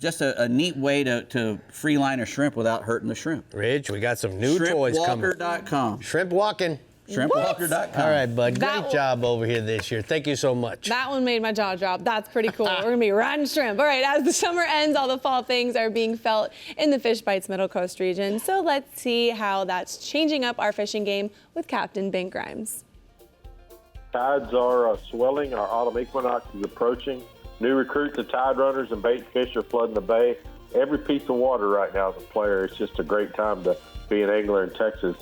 Speaker 4: Just a neat way to free line a shrimp without hurting the shrimp.
Speaker 2: Rich, we got some new toys coming.
Speaker 4: Shrimpwalker.com.
Speaker 2: Shrimp walking.
Speaker 4: Shrimpwalker.com.
Speaker 2: All right, bud. Great job over here this year. Thank you so much.
Speaker 1: That one made my jaw drop. That's pretty cool. We're going to be riding shrimp. All right, as the summer ends, all the fall things are being felt in the Fish Bites Middle Coast region. So let's see how that's changing up our fishing game with Captain Ben Grimes.
Speaker 9: Tides are swelling. Our autumn equinox is approaching. New recruits and tide runners and bait fish are flooding the bay. Every piece of water right now is a player. It's just a great time to be an angler in Texas.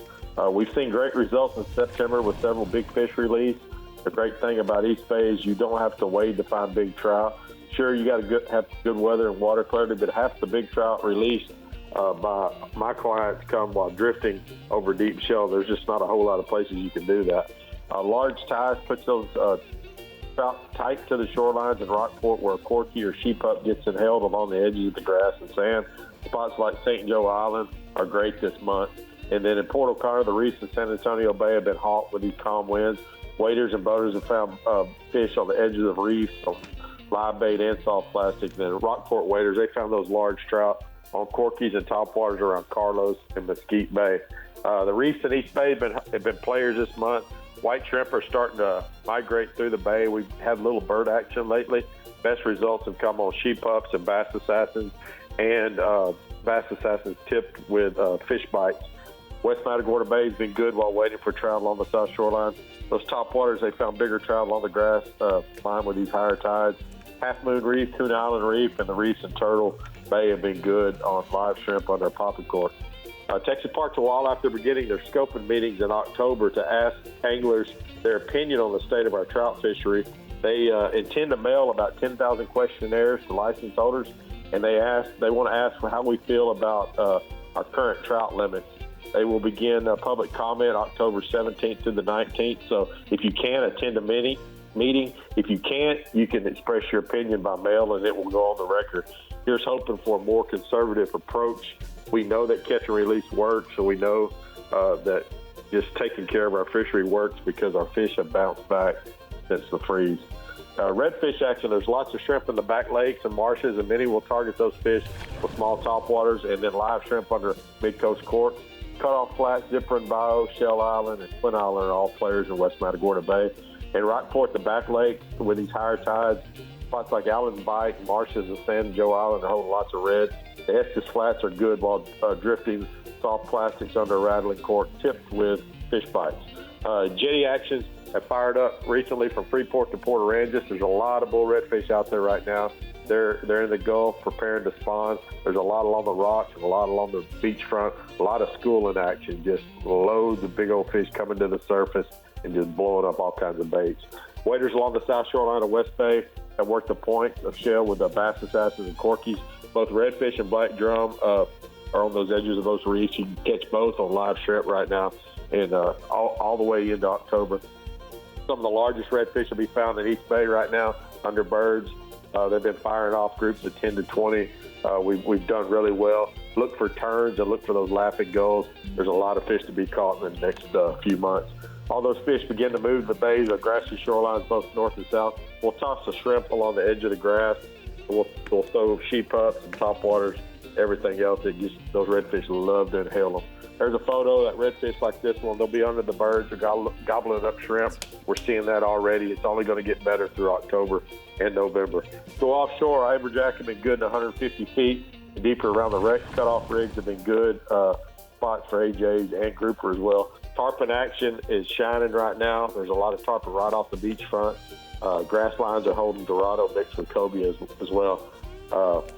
Speaker 9: We've seen great results in September with several big fish released. The great thing about East Bay is you don't have to wade to find big trout. Sure, you got to have good weather and water clarity, but half the big trout released by my clients come while drifting over deep shell. There's just not a whole lot of places you can do that. Large tides puts those trout tight to the shorelines in Rockport where a corky or sheephup gets inhaled along the edges of the grass and sand. Spots like St. Joe Island are great this month. And then in Port O'Connor, the reefs in San Antonio Bay have been hot with these calm winds. Waders and boaters have found fish on the edges of reefs, on live bait and soft plastic. Then Rockport waders, they found those large trout on corkies and topwaters around Carlos and Mesquite Bay. The reefs in East Bay have been players this month. White shrimp are starting to migrate through the bay. We've had a little bird action lately. Best results have come on sheephups and bass assassins, and bass assassins tipped with fish bites. West Matagorda Bay has been good while waiting for trout along the south shoreline. Those top waters, they found bigger trout along the grass line with these higher tides. Half Moon Reef, Coon Island Reef, and the reefs in Turtle Bay have been good on live shrimp on their poppy cork. Texas Parks and Wildlife, they're beginning their scoping meetings in October to ask anglers their opinion on the state of our trout fishery. They intend to mail about 10,000 questionnaires to license holders, and they want to ask how we feel about our current trout limits. They will begin public comment October 17th to the 19th. So if you can, attend a meeting. If you can't, you can express your opinion by mail, and it will go on the record. Here's hoping for a more conservative approach. We know that catch and release works, so we know that just taking care of our fishery works because our fish have bounced back since the freeze. Redfish action, there's lots of shrimp in the back lakes and marshes, and many will target those fish with small topwaters and then live shrimp under mid-coast corks. Cutoff Flat, Zipper and Bayou, Shell Island, and Twin Island are all players in West Matagorda Bay. In Rockport, the back lakes, with these higher tides, spots like Allen's Bight and marshes and San Joe Island are holding lots of reds. The Estes Flats are good while drifting soft plastics under a rattling cork tipped with fish bites. Jetty actions have fired up recently from Freeport to Port Aransas. There's a lot of bull redfish out there right now. They're in the Gulf preparing to spawn. There's a lot along the rocks and a lot along the beachfront. A lot of schooling action, just loads of big old fish coming to the surface and just blowing up all kinds of baits. Waders along the south shoreline of West Bay have worked the point of shell with the bass assassins and corkies. Both redfish and black drum are on those edges of those reefs. You can catch both on live shrimp right now and all the way into October. Some of the largest redfish will be found in East Bay right now under birds. They've been firing off groups of 10 to 20. We've done really well. Look for turns and look for those laughing gulls. There's a lot of fish to be caught in the next few months. All those fish begin to move to the bays or grassy shorelines, both north and south. We'll toss the shrimp along the edge of the grass. We'll throw sheephups and topwaters, everything else. Those redfish love to inhale them. There's a photo of that redfish like this one. They'll be under the birds or gobbling up shrimp. We're seeing that already. It's only going to get better through October and November. So offshore, our amberjack have been good in 150 feet. Deeper around the wreck, cutoff rigs have been good. Spots for AJs and grouper as well.
Speaker 12: Tarpon action is shining right now. There's a lot of tarpon right off the beachfront. Grass lines are holding Dorado mixed with cobia as well.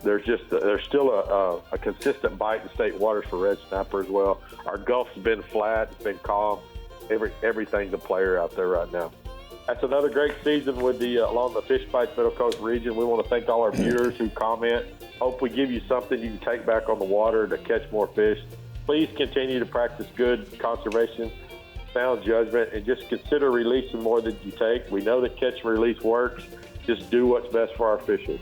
Speaker 12: There's still a consistent bite in state waters for red snapper as well. Our Gulf's been flat, it's been calm. Everything's a player out there right now. That's another great season with along the Fish Bites Middle Coast region. We want to thank all our viewers who comment. Hope we give you something you can take back on the water to catch more fish. Please continue to practice good conservation, sound judgment, and just consider releasing more than you take. We know that catch and release works. Just do what's best for our fishers.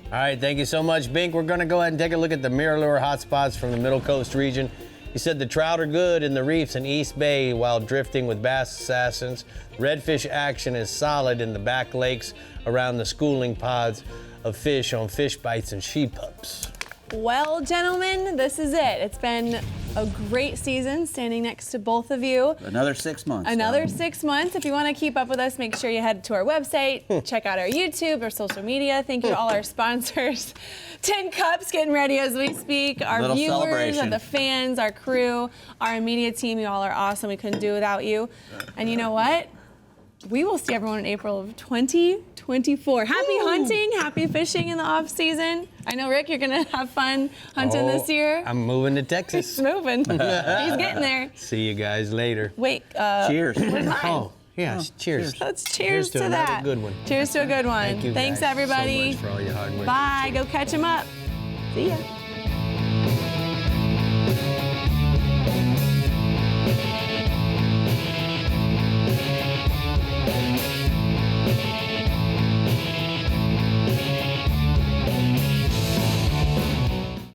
Speaker 2: All right, thank you so much, Bink. We're going to go ahead and take a look at the MirrOlure hotspots from the Middle Coast region. You said the trout are good in the reefs in East Bay while drifting with bass assassins. Redfish action is solid in the back lakes around the schooling pods of fish on Fish Bites and She Pups.
Speaker 1: Well, gentlemen, this is it. It's been a great season standing next to both of you.
Speaker 4: Another 6 months.
Speaker 1: Another 6 months. If you want to keep up with us, make sure you head to our website, check out our YouTube, our social media. Thank you to all our sponsors. 10 Cups getting ready as we speak. Our
Speaker 4: Little
Speaker 1: viewers,
Speaker 4: celebration.
Speaker 1: the fans, our crew, our media team, you all are awesome. We couldn't do without you. And you know what? We will see everyone in April of 2024. Happy hunting, happy fishing in the off season. I know, Rick, you're gonna have fun hunting this year.
Speaker 2: I'm moving to Texas.
Speaker 1: He's moving. He's getting there.
Speaker 2: See you guys later.
Speaker 1: Wait.
Speaker 4: Cheers.
Speaker 1: Where's mine?
Speaker 2: Oh, yes, cheers.
Speaker 1: Let's cheers to
Speaker 2: another
Speaker 1: that.
Speaker 2: good one.
Speaker 1: Cheers to a good one.
Speaker 2: Thank you
Speaker 1: Thanks,
Speaker 2: guys
Speaker 1: everybody.
Speaker 2: so much for all your hard work.
Speaker 1: Bye. Go catch him up. See ya.